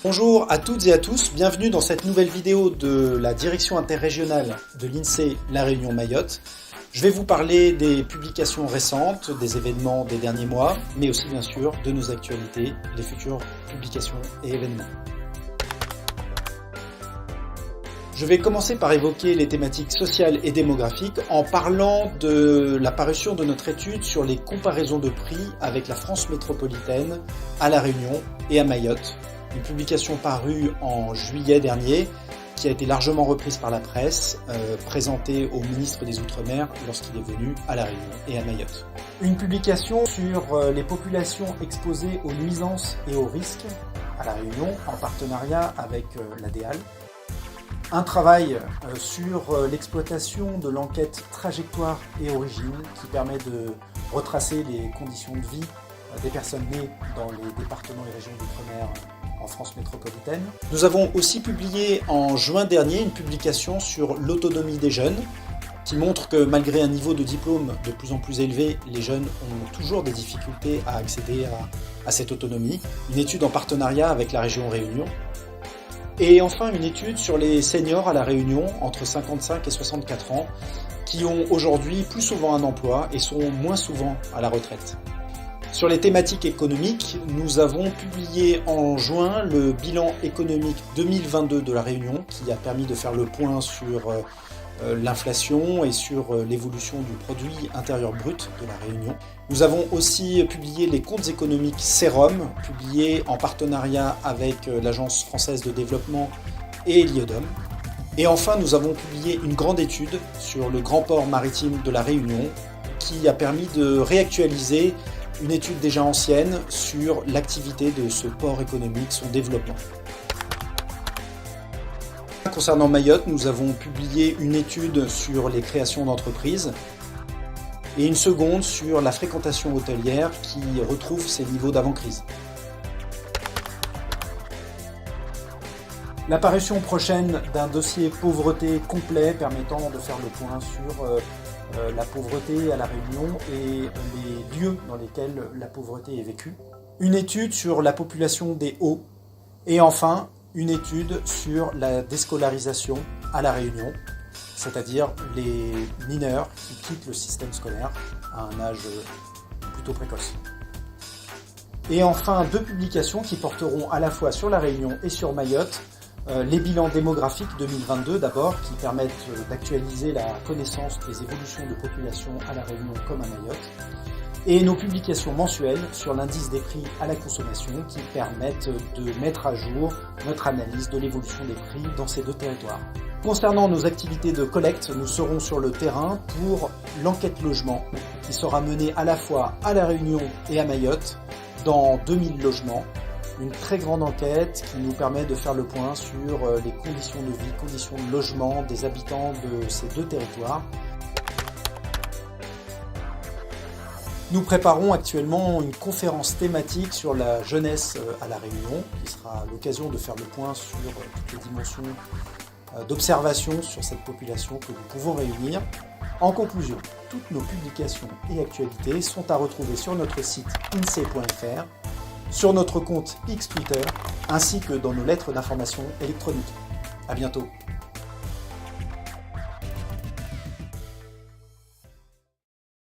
Bonjour à toutes et à tous, bienvenue dans cette nouvelle vidéo de la direction interrégionale de l'INSEE La Réunion Mayotte. Je vais vous parler des publications récentes, des événements des derniers mois, mais aussi bien sûr de nos actualités, les futures publications et événements. Je vais commencer par évoquer les thématiques sociales et démographiques en parlant de la parution de notre étude sur les comparaisons de prix avec la France métropolitaine, à La Réunion et à Mayotte. Une publication parue en juillet dernier qui a été largement reprise par la presse, présentée au ministre des Outre-mer lorsqu'il est venu à La Réunion et à Mayotte. Une publication sur les populations exposées aux nuisances et aux risques à La Réunion en partenariat avec l'ADEAL. Un travail sur l'exploitation de l'enquête Trajectoire et Origine qui permet de retracer les conditions de vie des personnes nées dans les départements et régions d'outre-mer en France métropolitaine. Nous avons aussi publié en juin dernier une publication sur l'autonomie des jeunes qui montre que malgré un niveau de diplôme de plus en plus élevé, les jeunes ont toujours des difficultés à accéder à cette autonomie. Une étude en partenariat avec la région Réunion. Et enfin, une étude sur les seniors à La Réunion, entre 55 et 64 ans, qui ont aujourd'hui plus souvent un emploi et sont moins souvent à la retraite. Sur les thématiques économiques, nous avons publié en juin le bilan économique 2022 de La Réunion, qui a permis de faire le point sur l'inflation et sur l'évolution du produit intérieur brut de La Réunion. Nous avons aussi publié les comptes économiques Sérum, publiés en partenariat avec l'Agence française de développement et l'IODOM. Et enfin, nous avons publié une grande étude sur le grand port maritime de La Réunion, qui a permis de réactualiser une étude déjà ancienne sur l'activité de ce port économique, son développement. Concernant Mayotte, nous avons publié une étude sur les créations d'entreprises et une seconde sur la fréquentation hôtelière qui retrouve ses niveaux d'avant-crise. L'apparition prochaine d'un dossier pauvreté complet permettant de faire le point sur la pauvreté à La Réunion et les lieux dans lesquels la pauvreté est vécue. Une étude sur la population des Hauts et enfin une étude sur la déscolarisation à La Réunion, c'est-à-dire les mineurs qui quittent le système scolaire à un âge plutôt précoce. Et enfin, deux publications qui porteront à la fois sur La Réunion et sur Mayotte, les bilans démographiques 2022 d'abord, qui permettent d'actualiser la connaissance des évolutions de population à La Réunion comme à Mayotte, et nos publications mensuelles sur l'indice des prix à la consommation qui permettent de mettre à jour notre analyse de l'évolution des prix dans ces deux territoires. Concernant nos activités de collecte, nous serons sur le terrain pour l'enquête logement qui sera menée à la fois à La Réunion et à Mayotte dans 2000 logements. Une très grande enquête qui nous permet de faire le point sur les conditions de vie, conditions de logement des habitants de ces deux territoires. Nous préparons actuellement une conférence thématique sur la jeunesse à La Réunion, qui sera l'occasion de faire le point sur toutes les dimensions d'observation sur cette population que nous pouvons réunir. En conclusion, toutes nos publications et actualités sont à retrouver sur notre site insee.fr, sur notre compte X Twitter, ainsi que dans nos lettres d'information électroniques. À bientôt.